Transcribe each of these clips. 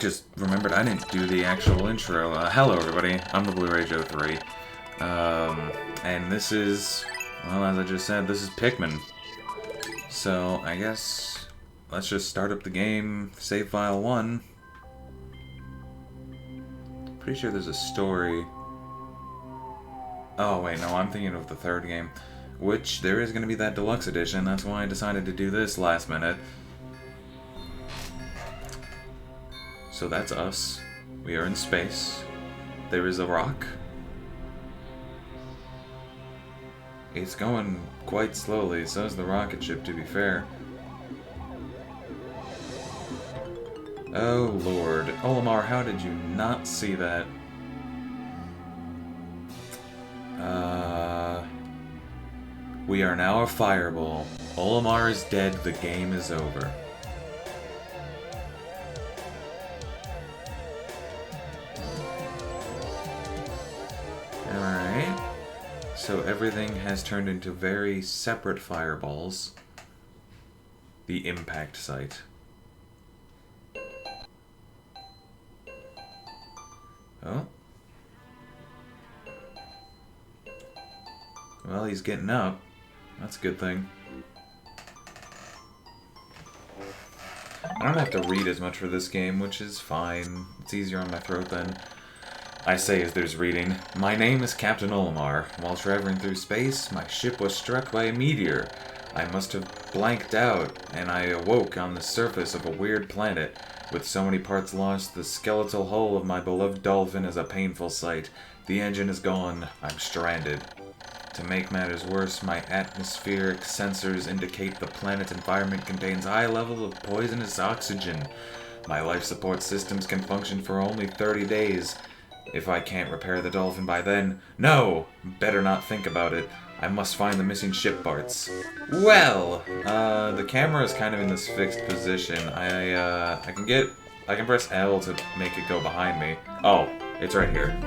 Just remembered I didn't do the actual intro. Hello everybody, I'm the Blu-ray Joe 3. And this is, well, as I just said, this is Pikmin. So, I guess, let's just start up the game, save file 1. Pretty sure there's a story. Oh wait, no, I'm thinking of the third game. Which, there is going to be that deluxe edition, that's why I decided to do this last minute. So that's us. We are in space. There is a rock. It's going quite slowly, so is the rocket ship, to be fair. Oh lord. Olimar, how did you not see that? We are now a fireball. Olimar is dead, the game is over. Alright. So everything has turned into very separate fireballs. The impact site. Oh. Well, he's getting up. That's a good thing. I don't have to read as much for this game, which is fine. It's easier on my throat then. I say as there's reading. My name is Captain Olimar. While traveling through space, my ship was struck by a meteor. I must have blanked out, and I awoke on the surface of a weird planet. With so many parts lost, the skeletal hull of my beloved dolphin is a painful sight. The engine is gone. I'm stranded. To make matters worse, my atmospheric sensors indicate the planet's environment contains high levels of poisonous oxygen. My life support systems can function for only 30 days. If I can't repair the dolphin by then, no! Better not think about it. I must find the missing ship parts. Well, the camera is kind of in this fixed position. I can press L to make it go behind me. Oh, it's right here.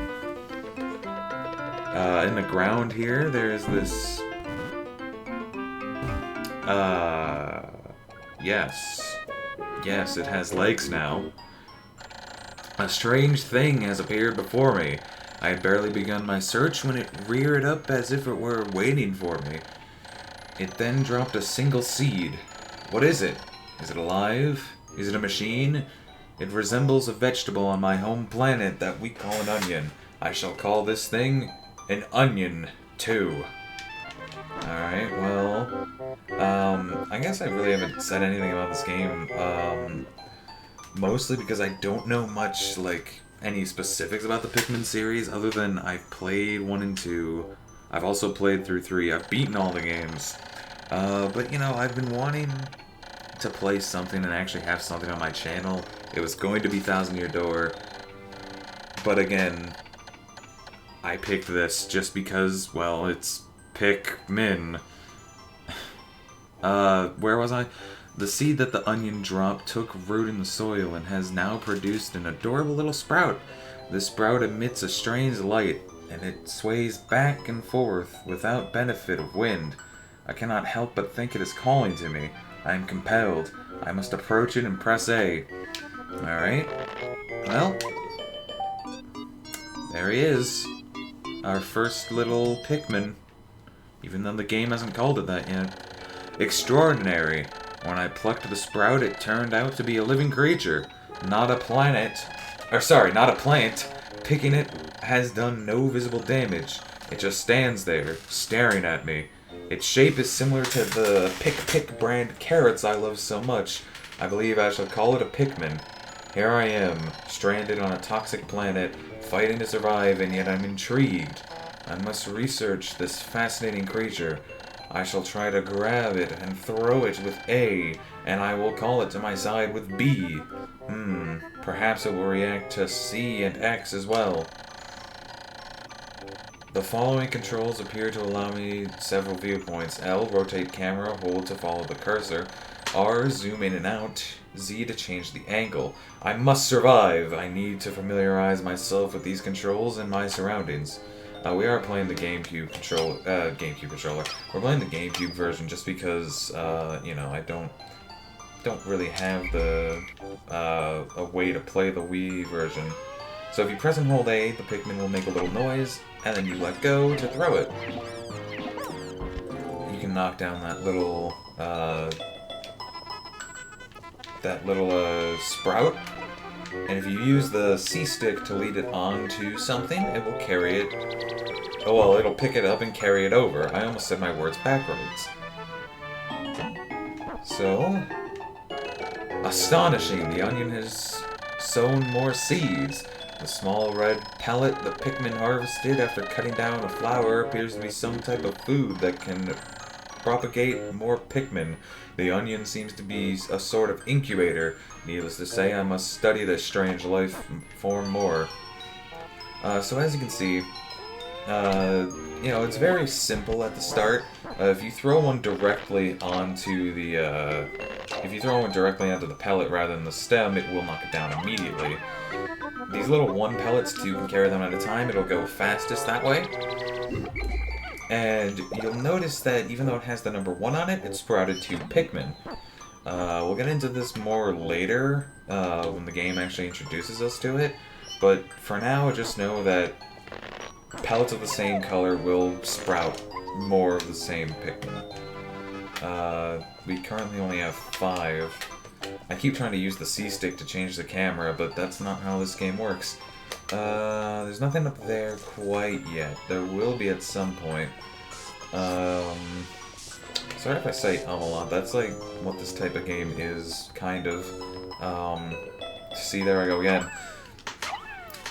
In the ground here, there's this... Yes. Yes, it has legs now. A strange thing has appeared before me. I had barely begun my search when it reared up as if it were waiting for me. It then dropped a single seed. What is it? Is it alive? Is it a machine? It resembles a vegetable on my home planet that we call an onion. I shall call this thing an onion, too. Alright, well... I guess I really haven't said anything about this game. Mostly because I don't know much, like, any specifics about the Pikmin series, other than I've played 1 and 2. I've also played through 3. I've beaten all the games. But, you know, I've been wanting to play something and actually have something on my channel. It was going to be Thousand Year Door. But again, I picked this just because, well, it's Pikmin. Where was I? The seed that the onion dropped took root in the soil and has now produced an adorable little sprout. This sprout emits a strange light, and it sways back and forth without benefit of wind. I cannot help but think it is calling to me. I am compelled. I must approach it and press A. Alright. Well, there he is. Our first little Pikmin. Even though the game hasn't called it that yet. Extraordinary. When I plucked the sprout, it turned out to be a living creature, not a planet. Or sorry, not a plant. Picking it has done no visible damage. It just stands there, staring at me. Its shape is similar to the Pick brand carrots I love so much. I believe I shall call it a Pikmin. Here I am, stranded on a toxic planet, fighting to survive, and yet I'm intrigued. I must research this fascinating creature. I shall try to grab it and throw it with A, and I will call it to my side with B. Perhaps it will react to C and X as well. The following controls appear to allow me several viewpoints. L, rotate camera, hold to follow the cursor. R, zoom in and out. Z to change the angle. I must survive! I need to familiarize myself with these controls and my surroundings. We are playing the GameCube controller. We're playing the GameCube version just because, you know, I don't don't really have the a way to play the Wii version. So if you press and hold A, the Pikmin will make a little noise, and then you let go to throw it. You can knock down that little sprout, and if you use the C stick to lead it onto something, it will carry it. Oh well, it'll pick it up and carry it over. I almost said my words backwards. So, astonishing! The onion has sown more seeds. The small red pellet the Pikmin harvested after cutting down a flower appears to be some type of food that can propagate more Pikmin. The onion seems to be a sort of incubator. Needless to say, I must study this strange life form more. So as you can see, you know, it's very simple at the start. If you throw one directly onto the, pellet rather than the stem, it will knock it down immediately. These little one pellets, you can carry them at a time. It'll go fastest that way. And you'll notice that even though it has the number 1 on it, it sprouted 2 Pikmin. We'll get into this more later, when the game actually introduces us to it. But for now, just know that pellets of the same color will sprout more of the same Pikmin. We currently only have 5. I keep trying to use the C-stick to change the camera, but that's not how this game works. There's nothing up there quite yet. There will be at some point. Sorry if I say a lot. That's like what this type of game is, kind of. See, there I go again.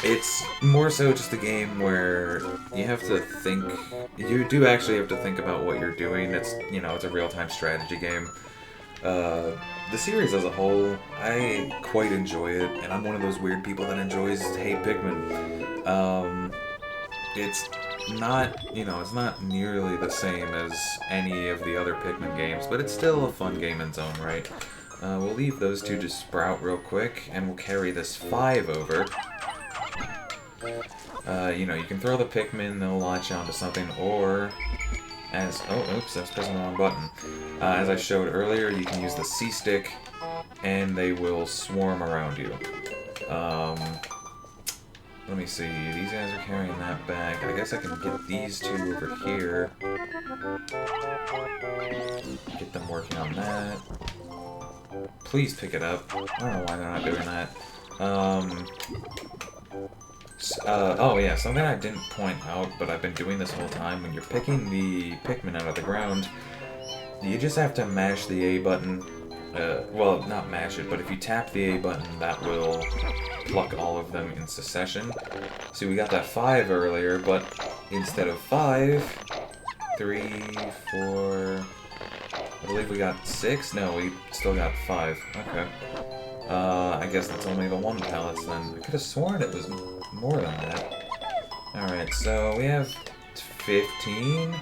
It's more so just a game where you have to think. You do actually have to think about what you're doing. It's, you know, it's a real-time strategy game. The series as a whole, I quite enjoy it, and I'm one of those weird people that enjoys Hey Pikmin. It's not, you know, it's not nearly the same as any of the other Pikmin games, but it's still a fun game in its own right. We'll leave those 2 to sprout real quick, and we'll carry this 5 over. You know, you can throw the Pikmin, they'll latch onto something, or oops, that's pressing the wrong button. As I showed earlier, you can use the C-stick, and they will swarm around you. Let me see, these guys are carrying that back. I guess I can get these 2 over here. Get them working on that. Please pick it up. I don't know why they're not doing that. Oh yeah, something I didn't point out, but I've been doing this whole time. When you're picking the Pikmin out of the ground, you just have to mash the A button. Well, not mash it, but if you tap the A button, that will pluck all of them in succession. See, we got that 5 earlier, but instead of 5, 3, 4... I believe we got 6? No, we still got 5. Okay. I guess that's only the 1 pellets then. I could have sworn it was more than that. Alright, so we have 15.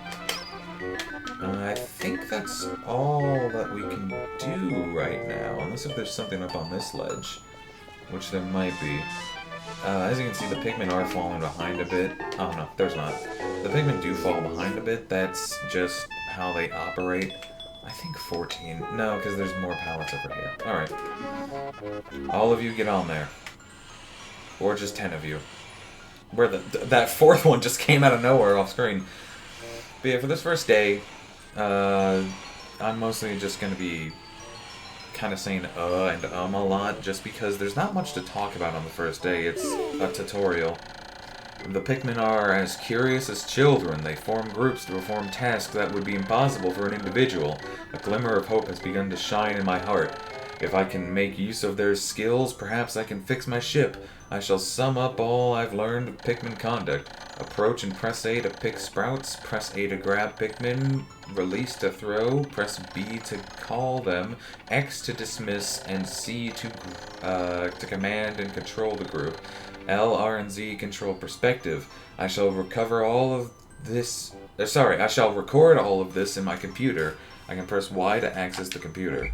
I think that's all that we can do right now, unless if there's something up on this ledge, which there might be. As you can see, the Pikmin are falling behind a bit. Oh no, there's not. The Pikmin do fall behind a bit, that's just how they operate. I think 14. No, because there's more pallets over here. Alright. All of you get on there. Or just 10 of you. Where that 4th one just came out of nowhere off screen. But yeah, for this first day, I'm mostly just going to be kind of saying and a lot, just because there's not much to talk about on the first day. It's a tutorial. The Pikmin are as curious as children. They form groups to perform tasks that would be impossible for an individual. A glimmer of hope has begun to shine in my heart. If I can make use of their skills, perhaps I can fix my ship. I shall sum up all I've learned of Pikmin conduct. Approach and press A to pick sprouts, press A to grab Pikmin, release to throw, press B to call them, X to dismiss, and C to command and control the group. L, R, and Z control perspective. I shall record all of this in my computer. I can press Y to access the computer.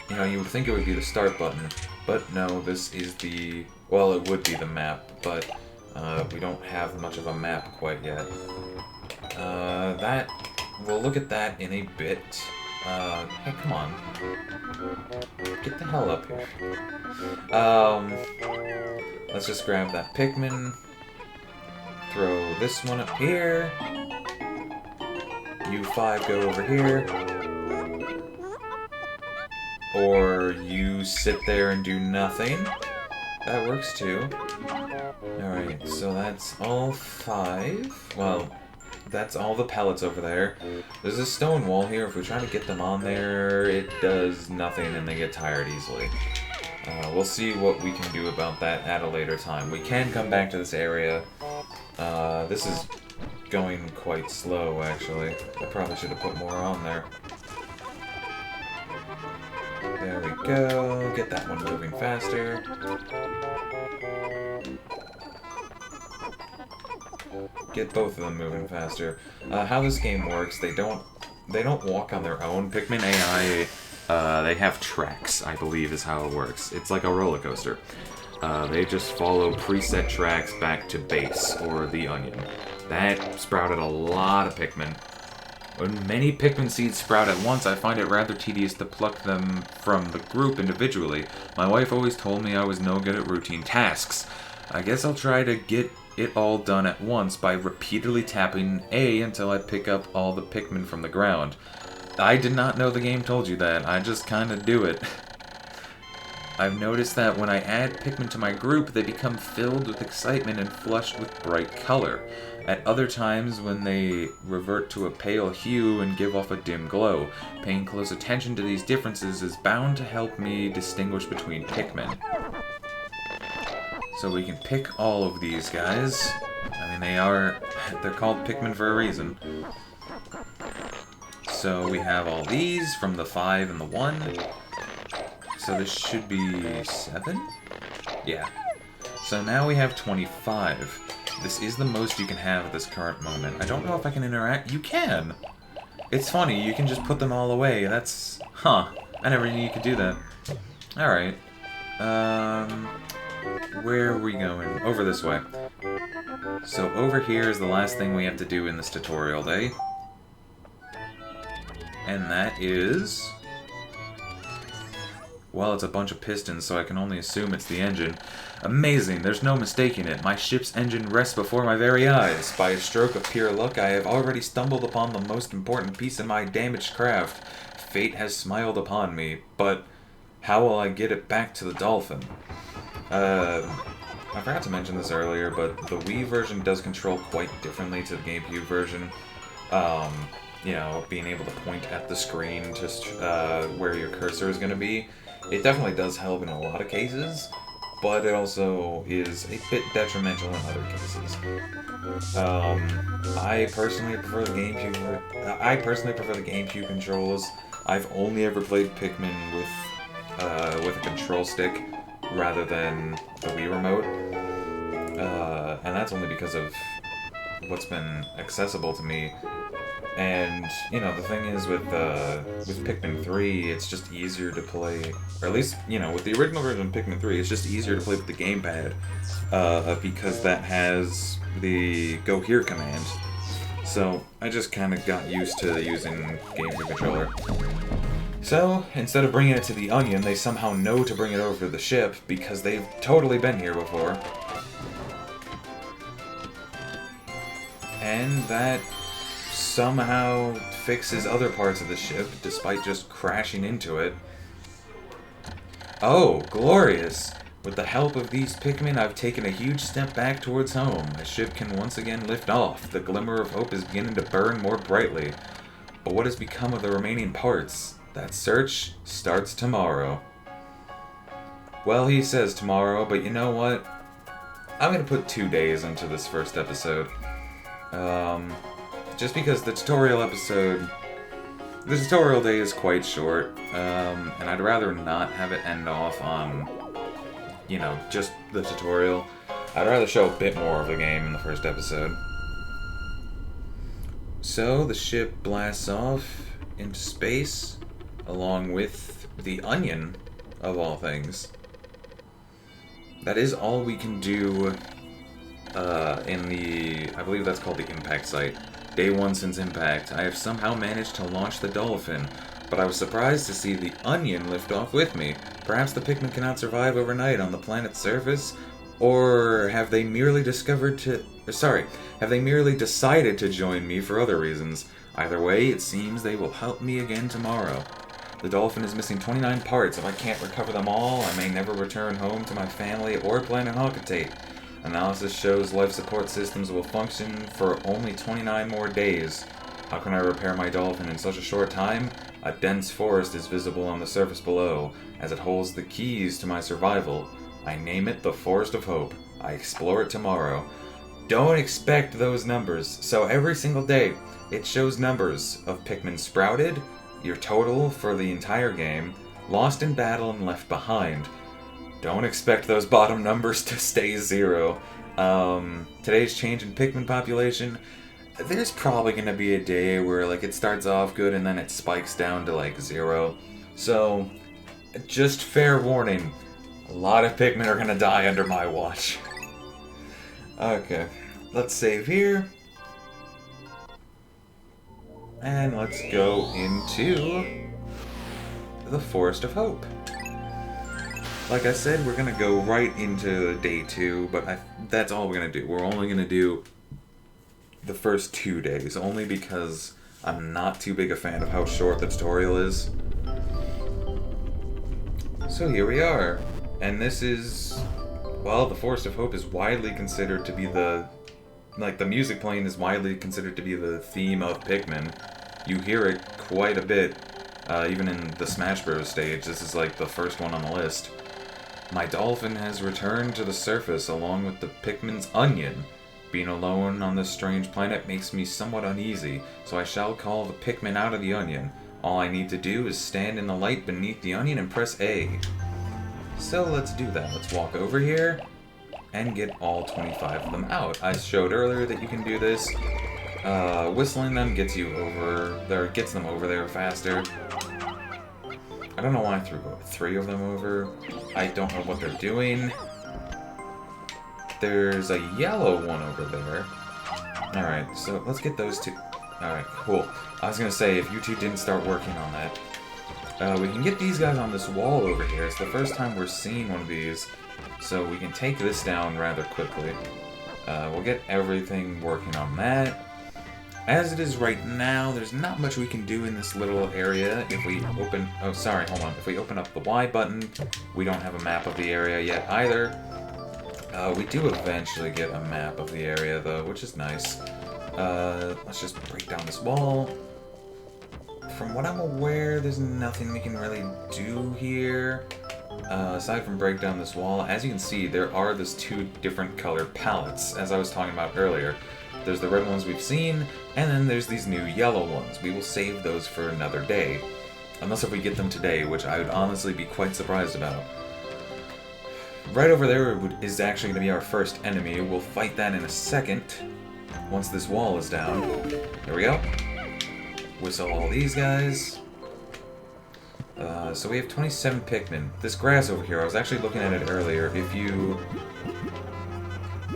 You know, you would think it would be the start button, but no, this is the... Well, it would be the map, but we don't have much of a map quite yet. We'll look at that in a bit. Hey, come on. Get the hell up here. Um, let's just grab that Pikmin. Throw this one up here. You 5 go over here. Or you sit there and do nothing. That works too. Alright, so that's all 5. Well, that's all the pellets over there. There's a stone wall here. If we try to get them on there, it does nothing and they get tired easily. We'll see what we can do about that at a later time. We can come back to this area. This is going quite slow, actually. I probably should have put more on there. There we go. Get that one moving faster. Get both of them moving faster. How this game works, they don't walk on their own. Pikmin AI, they have tracks, I believe is how it works. It's like a roller coaster. They just follow preset tracks back to base, or the onion. That sprouted a lot of Pikmin. When many Pikmin Seeds sprout at once, I find it rather tedious to pluck them from the group individually. My wife always told me I was no good at routine tasks. I guess I'll try to get it all done at once by repeatedly tapping A until I pick up all the Pikmin from the ground. I did not know the game told you that. I just kinda do it. I've noticed that when I add Pikmin to my group, they become filled with excitement and flushed with bright color. At other times, when they revert to a pale hue and give off a dim glow. Paying close attention to these differences is bound to help me distinguish between Pikmin. So we can pick all of these guys. I mean, they're called Pikmin for a reason. So we have all these from the 5 and the 1. So this should be 7? Yeah. So now we have 25. This is the most you can have at this current moment. I don't know if I can interact. You can! It's funny, you can just put them all away. That's... Huh. I never knew you could do that. Alright. Where are we going? Over this way. So over here is the last thing we have to do in this tutorial day. And that is... Well, it's a bunch of pistons, so I can only assume it's the engine. Amazing, there's no mistaking it. My ship's engine rests before my very eyes. By a stroke of pure luck, I have already stumbled upon the most important piece of my damaged craft. Fate has smiled upon me, but how will I get it back to the dolphin? I forgot to mention this earlier, but the Wii version does control quite differently to the GameCube version. You know, being able to point at the screen just where your cursor is going to be. It definitely does help in a lot of cases, but it also is a bit detrimental in other cases. I personally prefer the GameCube controls. I've only ever played Pikmin with a control stick rather than the Wii remote, and that's only because of what's been accessible to me. And, you know, the thing is with Pikmin 3, it's just easier to play, or at least, you know, with the original version of Pikmin 3, it's just easier to play with the gamepad, because that has the Go Here command. So, I just kind of got used to using GameCube controller. So, instead of bringing it to the Onion, they somehow know to bring it over to the ship, because they've totally been here before. And that somehow fixes other parts of the ship, despite just crashing into it. Oh, glorious! With the help of these Pikmin, I've taken a huge step back towards home. The ship can once again lift off. The glimmer of hope is beginning to burn more brightly. But what has become of the remaining parts? That search starts tomorrow. Well, he says tomorrow, but you know what? I'm gonna put 2 days into this first episode. Just because the tutorial day is quite short, and I'd rather not have it end off on, you know, just the tutorial. I'd rather show a bit more of the game in the first episode. So, the ship blasts off into space, along with the Onion, of all things. That is all we can do in the, I believe that's called the impact site. Day 1 since impact. I have somehow managed to launch the dolphin. but I was surprised to see the onion lift off with me. Perhaps the Pikmin cannot survive overnight on the planet's surface, or have they merely have they merely decided to join me for other reasons? Either way, it seems they will help me again tomorrow. The dolphin is missing 29 parts. If I can't recover them all, I may never return home to my family or Planet Hawkitate. Analysis shows life support systems will function for only 29 more days. How can I repair my dolphin in such a short time? A dense forest is visible on the surface below, as it holds the keys to my survival. I name it the Forest of Hope. I explore it tomorrow. Don't expect those numbers. So every single day, it shows numbers of Pikmin sprouted, your total for the entire game, lost in battle and left behind. Don't expect those bottom numbers to stay 0. Today's change in Pikmin population, there's probably going to be a day where like it starts off good and then it spikes down to like 0. So, just fair warning, a lot of Pikmin are going to die under my watch. Okay, let's save here. And let's go into the Forest of Hope. Like I said, we're going to go right into day 2, but that's all we're going to do. We're only going to do the first 2 days, only because I'm not too big a fan of how short the tutorial is. So here we are. And this is, well, the Forest of Hope is widely considered to be the music playing is widely considered to be the theme of Pikmin. You hear it quite a bit, even in the Smash Bros. Stage. This is like the first one on the list. My dolphin has returned to the surface along with the Pikmin's onion. Being alone on this strange planet makes me somewhat uneasy, so I shall call the Pikmin out of the onion. All I need to do is stand in the light beneath the onion and press A. So let's do that. Let's walk over here and get all 25 of them out. I showed earlier that you can do this. Whistling them gets them over there faster. I don't know why I threw 3 of them over. I don't know what they're doing. There's a yellow one over there. Alright, so let's get those 2. Alright, cool. I was gonna say, if you 2 didn't start working on that. We can get these guys on this wall over here. It's the first time we're seeing one of these. So we can take this down rather quickly. We'll get everything working on that. As it is right now, there's not much we can do in this little area. If we open... Oh, sorry, hold on. If we open up the Y button, we don't have a map of the area yet either. We do eventually get a map of the area, though, which is nice. Let's just break down this wall. From what I'm aware, there's nothing we can really do here. Aside from break down this wall, as you can see, there are these 2 different color palettes, as I was talking about earlier. There's the red ones we've seen, and then there's these new yellow ones. We will save those for another day. Unless if we get them today, which I would honestly be quite surprised about. Right over there is actually going to be our first enemy. We'll fight that in a second, once this wall is down. There we go. Whistle all these guys. So we have 27 Pikmin. This grass over here, I was actually looking at it earlier. If you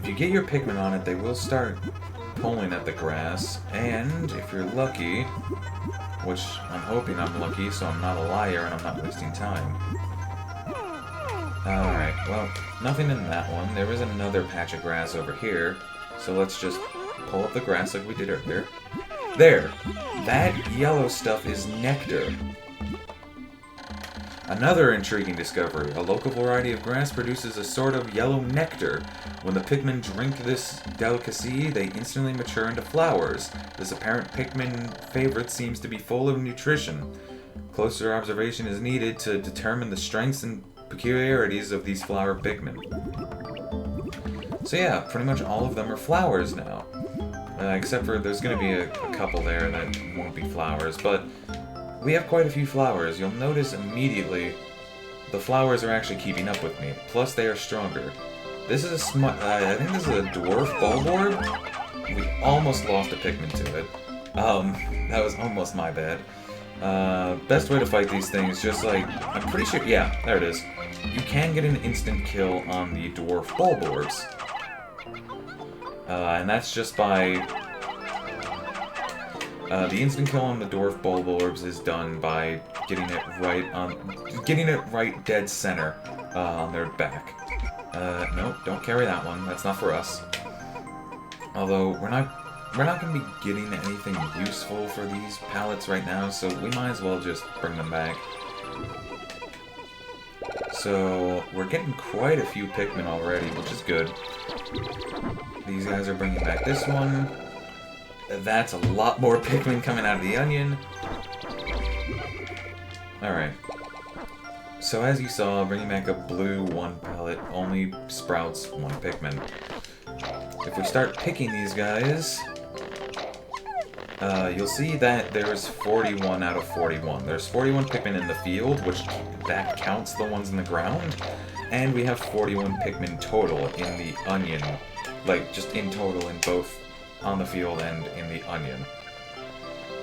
get your Pikmin on it, they will start pulling at the grass. And if you're lucky, which I'm hoping I'm lucky so I'm not a liar and I'm not wasting time. Alright, well, nothing in that one. There is another patch of grass over here. So let's just pull up the grass like we did earlier. There! That yellow stuff is Nectar. Another intriguing discovery. A local variety of grass produces a sort of yellow nectar. When the Pikmin drink this delicacy, they instantly mature into flowers. This apparent Pikmin favorite seems to be full of nutrition. Closer observation is needed to determine the strengths and peculiarities of these flower Pikmin. So yeah, pretty much all of them are flowers now. Except for there's going to be a couple there that won't be flowers, but we have quite a few flowers. You'll notice immediately the flowers are actually keeping up with me. Plus, they are stronger. This is I think this is a dwarf bulborb. We almost lost a Pikmin to it. That was almost my bad. Best way to fight these things, just like, I'm pretty sure, yeah, there it is. You can get an instant kill on the dwarf bulborbs. And that's just by The instant kill on the dwarf bulborbs is done by getting it right dead center on their back. Nope, don't carry that one. That's not for us. Although we're not going to be getting anything useful for these pallets right now, so we might as well just bring them back. So we're getting quite a few Pikmin already, which is good. These guys are bringing back this one. That's a lot more Pikmin coming out of the onion. Alright. So as you saw, bringing back a blue 1 pallet only sprouts 1 Pikmin. If we start picking these guys, you'll see that there's 41 out of 41. There's 41 Pikmin in the field, which that counts the ones in the ground, and we have 41 Pikmin total in the onion. Like, just in total in both on the field and in the onion.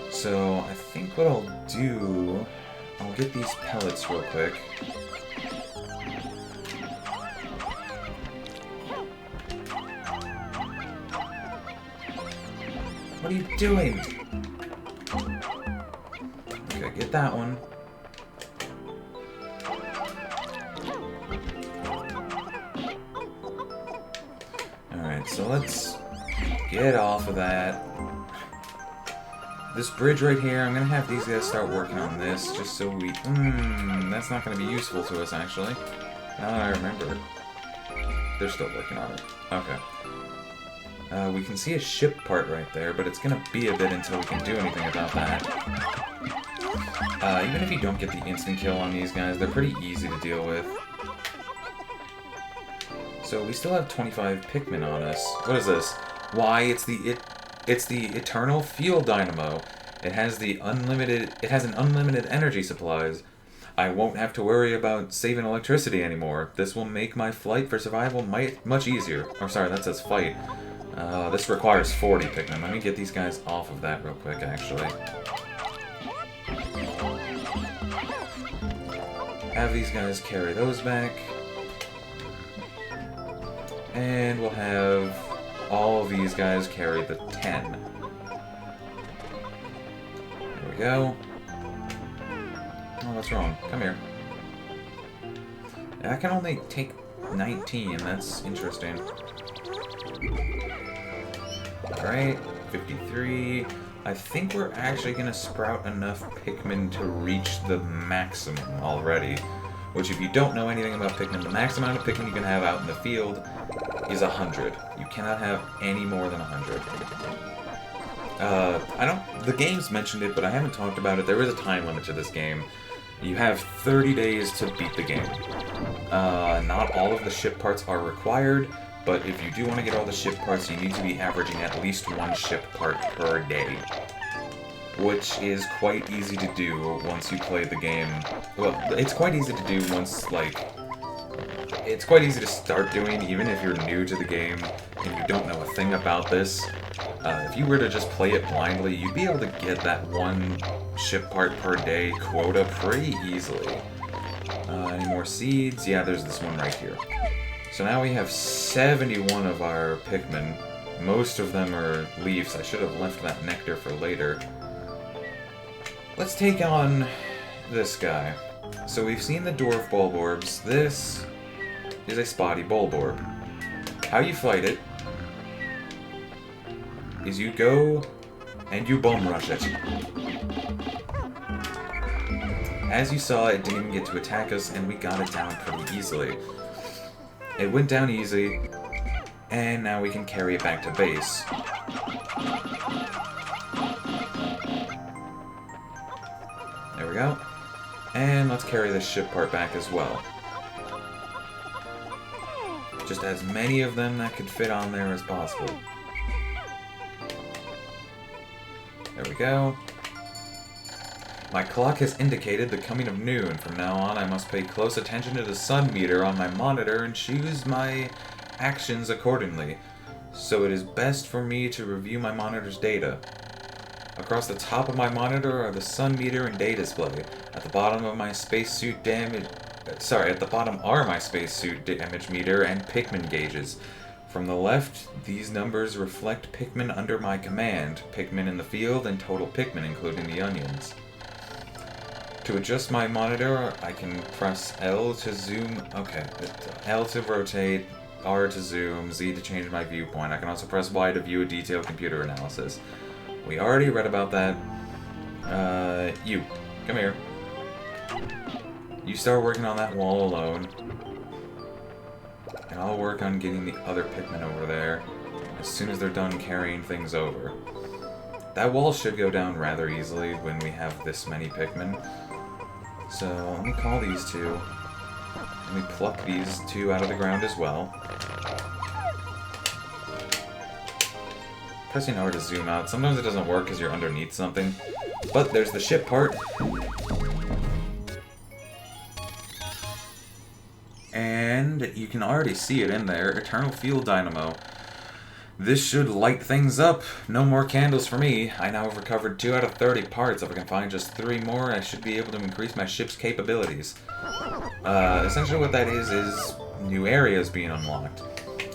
So, I think what I'll do... I'll get these pellets real quick. What are you doing? Okay, get that one. Alright, so let's get off of that. This bridge right here, I'm gonna have these guys start working on this, just so we... that's not gonna be useful to us, actually. Now that I remember. They're still working on it. Okay. We can see a ship part right there, but it's gonna be a bit until we can do anything about that. Even if you don't get the instant kill on these guys, they're pretty easy to deal with. So we still have 25 Pikmin on us. What is this? Why, it's the Eternal Fuel Dynamo. It has an unlimited energy supplies. I won't have to worry about saving electricity anymore. This will make my flight for survival much easier. Or sorry, that says fight. This requires 40 Pikmin. Let me get these guys off of that real quick, actually. Have these guys carry those back. And we'll have all of these guys carry the 10. There we go. Oh, what's wrong? Come here. I can only take 19. That's interesting. Alright, 53. I think we're actually going to sprout enough Pikmin to reach the maximum already. Which, if you don't know anything about Pikmin, the max amount of Pikmin you can have out in the field is 100. You cannot have any more than 100. The game's mentioned it, but I haven't talked about it. There is a time limit to this game. You have 30 days to beat the game. Not all of the ship parts are required, but if you do want to get all the ship parts, you need to be averaging at least 1 ship part per day. Which is quite easy to do once you play the game. Well, it's quite easy to do once, like... It's quite easy to start doing, even if you're new to the game and you don't know a thing about this. If you were to just play it blindly, you'd be able to get that 1 ship part per day quota pretty easily. Any more seeds? Yeah, there's this one right here. So now we have 71 of our Pikmin. Most of them are leaves. I should have left that Nectar for later. Let's take on this guy. So we've seen the dwarf bulborbs. This is a spotty bulborb. How you fight it is you go and you bum rush it. As you saw, it didn't even get to attack us, and we got it down pretty easily. It went down easy, and now we can carry it back to base. There we go. And let's carry this ship part back as well. Just as many of them that could fit on there as possible. There we go. My clock has indicated the coming of noon. From now on, I must pay close attention to the sun meter on my monitor and choose my actions accordingly. So it is best for me to review my monitor's data. Across the top of my monitor are the sun meter and day display. At the bottom of my spacesuit damage... Sorry, at the bottom are my spacesuit damage meter and Pikmin gauges. From the left, these numbers reflect Pikmin under my command, Pikmin in the field, and total Pikmin, including the onions. To adjust my monitor, I can press L to zoom. Okay, L to rotate, R to zoom, Z to change my viewpoint. I can also press Y to view a detailed computer analysis. We already read about that. You, come here. You start working on that wall alone. And I'll work on getting the other Pikmin over there as soon as they're done carrying things over. That wall should go down rather easily when we have this many Pikmin. So, let me call these two. Let me pluck these two out of the ground as well. Pressing R to zoom out. Sometimes it doesn't work because you're underneath something. But there's the ship part. And you can already see it in there. Eternal Fuel Dynamo. This should light things up. No more candles for me. I now have recovered 2 out of 30 parts. If I can find just 3 more, I should be able to increase my ship's capabilities. Essentially what that is new areas being unlocked.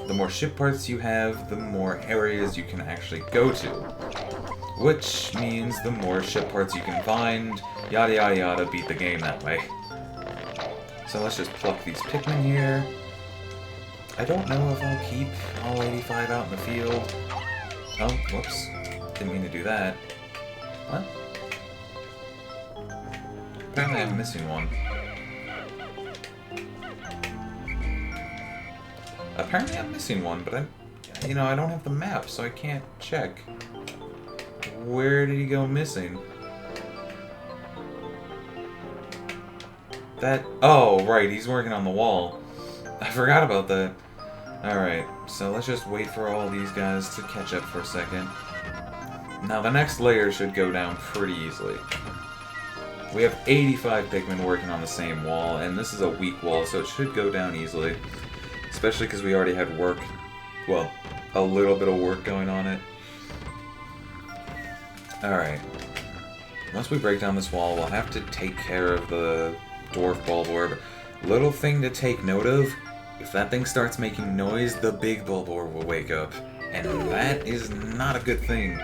The more ship parts you have, the more areas you can actually go to. Which means the more ship parts you can find, yada yada yada, beat the game that way. So let's just pluck these Pikmin here. I don't know if I'll keep all 85 out in the field. Oh, whoops. Didn't mean to do that. What? Apparently I'm missing one. Apparently I'm missing one, but I don't have the map, so I can't check. Where did he go missing? Oh, right, he's working on the wall. I forgot about that. Alright, so let's just wait for all these guys to catch up for a second. Now, the next layer should go down pretty easily. We have 85 Pikmin working on the same wall, and this is a weak wall, so it should go down easily. Especially because we already had work, well, a little bit of work going on it. Alright. Once we break down this wall, we'll have to take care of the dwarf bulb orb. Little thing to take note of, if that thing starts making noise, the big bulb orb will wake up. And that is not a good thing.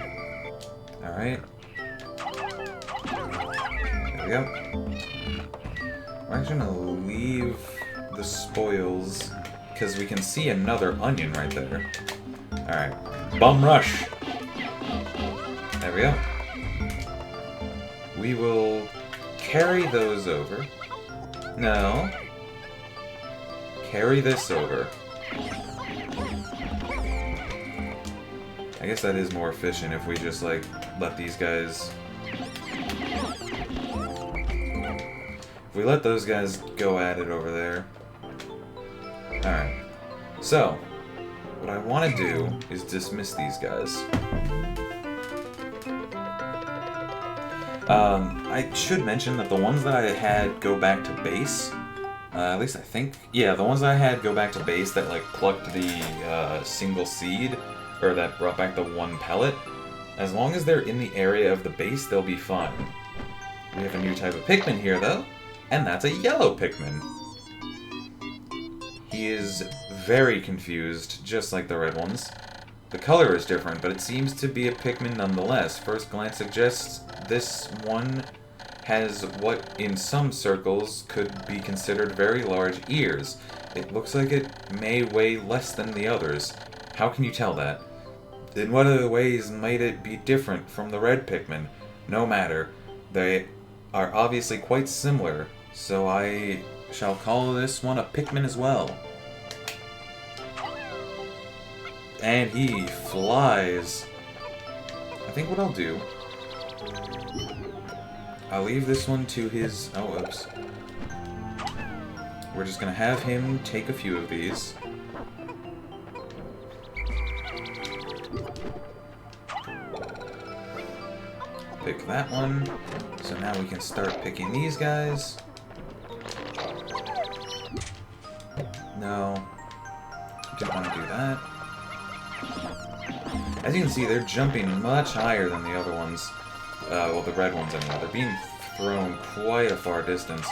Alright. There we go. We're actually gonna leave the spoils, because we can see another onion right there. Alright. Bum rush! There we go. We will carry those over. No. Carry this over. I guess that is more efficient if we just, like, let these guys... If we let those guys go at it over there. Alright. So, what I want to do is dismiss these guys. I should mention that the ones that I had go back to base, at least I think, yeah, the ones that I had go back to base that, like, plucked the single seed, or that brought back the one pellet, as long as they're in the area of the base, they'll be fine. We have a new type of Pikmin here, though, and that's a yellow Pikmin. He is very confused, just like the red ones. The color is different, but it seems to be a Pikmin nonetheless. First glance suggests this one has what, in some circles, could be considered very large ears. It looks like it may weigh less than the others. How can you tell that? In what other ways might it be different from the red Pikmin? No matter. They are obviously quite similar, so I shall call this one a Pikmin as well. And he flies. I think what I'll do, I'll leave this one to his... Oh, oops. We're just gonna have him take a few of these. Pick that one. So now we can start picking these guys. No. Didn't want to do that. As you can see, they're jumping much higher than the other ones. Well, the red ones anyway. They're being thrown quite a far distance.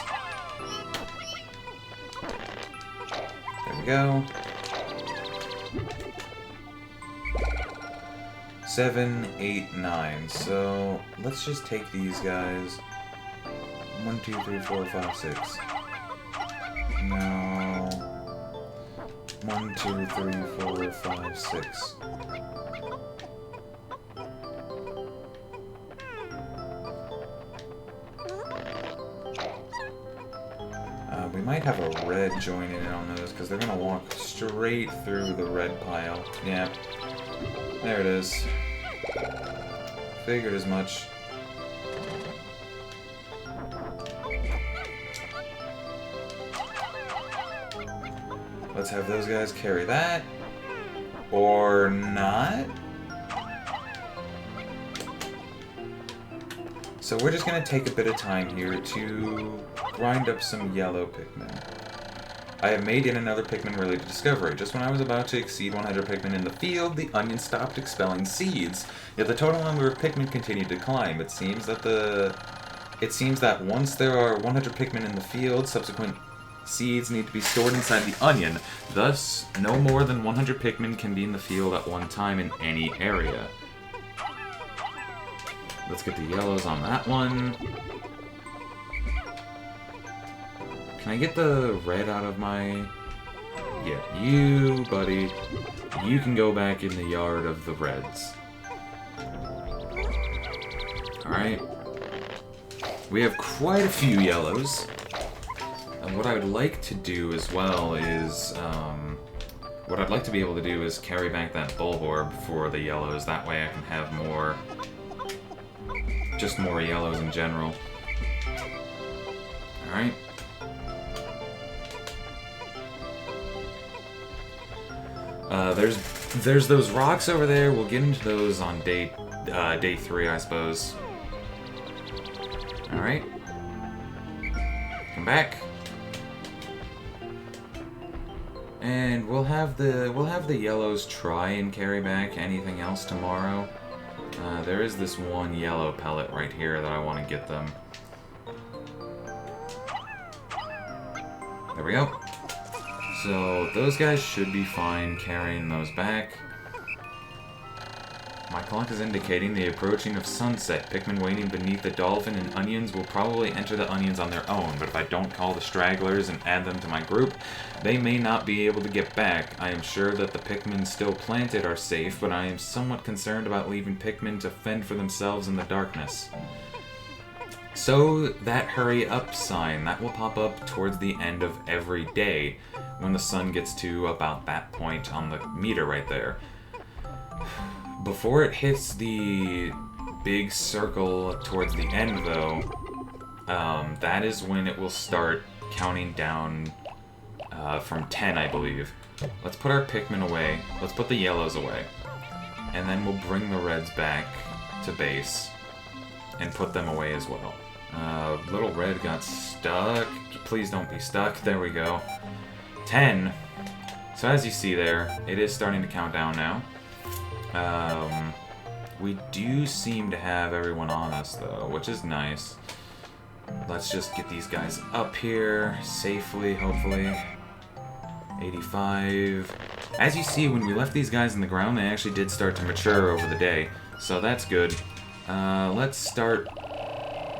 There we go. 7, 8, 9. So let's just take these guys. 1, 2, 3, 4, 5, 6. No. 1, 2, 3, 4, 5, 6. We might have a red joining in on those, because they're going to walk straight through the red pile. Yeah. There it is. Figured as much. Let's have those guys carry that. Or not. So we're just going to take a bit of time here to grind up some yellow Pikmin. I have made yet another Pikmin-related discovery. Just when I was about to exceed 100 Pikmin in the field, the onion stopped expelling seeds. Yet the total number of Pikmin continued to climb. It seems that once there are 100 Pikmin in the field, subsequent seeds need to be stored inside the onion. Thus, no more than 100 Pikmin can be in the field at one time in any area. Let's get the yellows on that one. Can I get the red out of my... Yeah, you, buddy. You can go back in the yard of the reds. Alright. We have quite a few yellows. And what I would like to do as well is... what I'd like to be able to do is carry back that bulb orb for the yellows. That way I can have more... just more yellows in general. Alright. There's those rocks over there. We'll get into those on day 3, I suppose. All right. Come back. And we'll have the yellows try and carry back anything else tomorrow. There is this one yellow pellet right here that I want to get them. There we go. So, those guys should be fine carrying those back. My clock is indicating the approaching of sunset. Pikmin waiting beneath the dolphin and onions will probably enter the onions on their own, but if I don't call the stragglers and add them to my group, they may not be able to get back. I am sure that the Pikmin still planted are safe, but I am somewhat concerned about leaving Pikmin to fend for themselves in the darkness. So, that hurry up sign, that will pop up towards the end of every day, when the sun gets to about that point on the meter right there. Before it hits the big circle towards the end, though, that is when it will start counting down from 10, I believe. Let's put our Pikmin away. Let's put the yellows away. And then we'll bring the reds back to base and put them away as well. Little red got stuck. Please don't be stuck. There we go. 10. So as you see there, it is starting to count down now. We do seem to have everyone on us, though, which is nice. Let's just get these guys up here safely, hopefully. 85. As you see, when we left these guys in the ground, they actually did start to mature over the day, so that's good. Let's start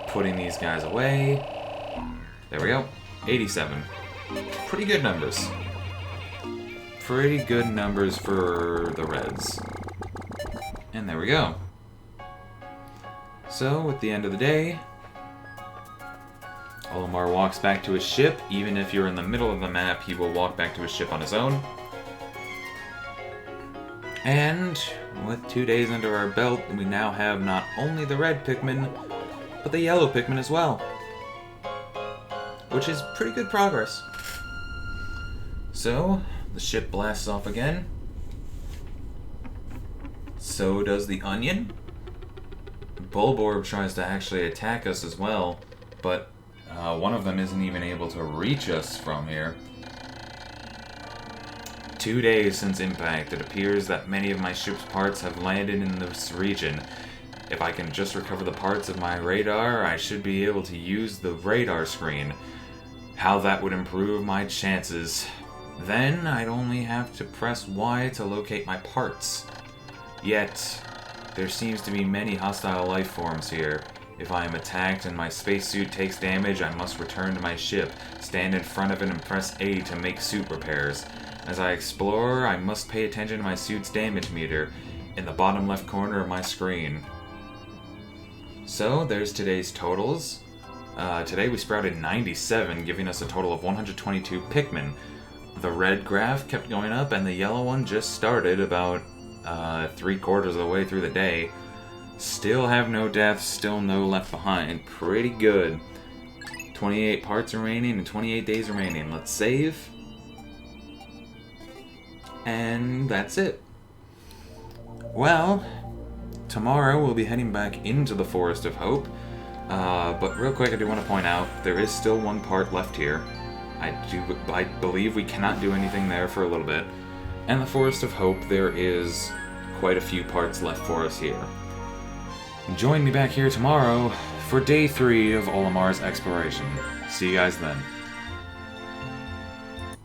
putting these guys away. There we go. 87. Pretty good numbers. Pretty good numbers for the reds. And there we go. So, at the end of the day, Olimar walks back to his ship. Even if you're in the middle of the map, he will walk back to his ship on his own. And with 2 days under our belt, we now have not only the red Pikmin, but the yellow Pikmin as well. Which is pretty good progress. So, the ship blasts off again. So does the onion. Bulborb tries to actually attack us as well, but one of them isn't even able to reach us from here. 2 days since impact, it appears that many of my ship's parts have landed in this region. If I can just recover the parts of my radar, I should be able to use the radar screen. How that would improve my chances. Then, I'd only have to press Y to locate my parts. Yet, There seems to be many hostile life forms here. If I am attacked and my spacesuit takes damage, I must return to my ship, stand in front of it and press A to make suit repairs. As I explore, I must pay attention to my suit's damage meter in the bottom left corner of my screen. So, there's today's totals. Today we sprouted 97, giving us a total of 122 Pikmin. The red graph kept going up, and the yellow one just started about 3/4 of the way through the day. Still have no deaths, still no left behind. Pretty good. 28 parts remaining and 28 days remaining. Let's save. And that's it. Well, tomorrow we'll be heading back into the Forest of Hope. But real quick, I do want to point out, there is still one part left here. I believe we cannot do anything there for a little bit. And the Forest of Hope, there is quite a few parts left for us here. Join me back here tomorrow for day 3 of Olimar's exploration. See you guys then.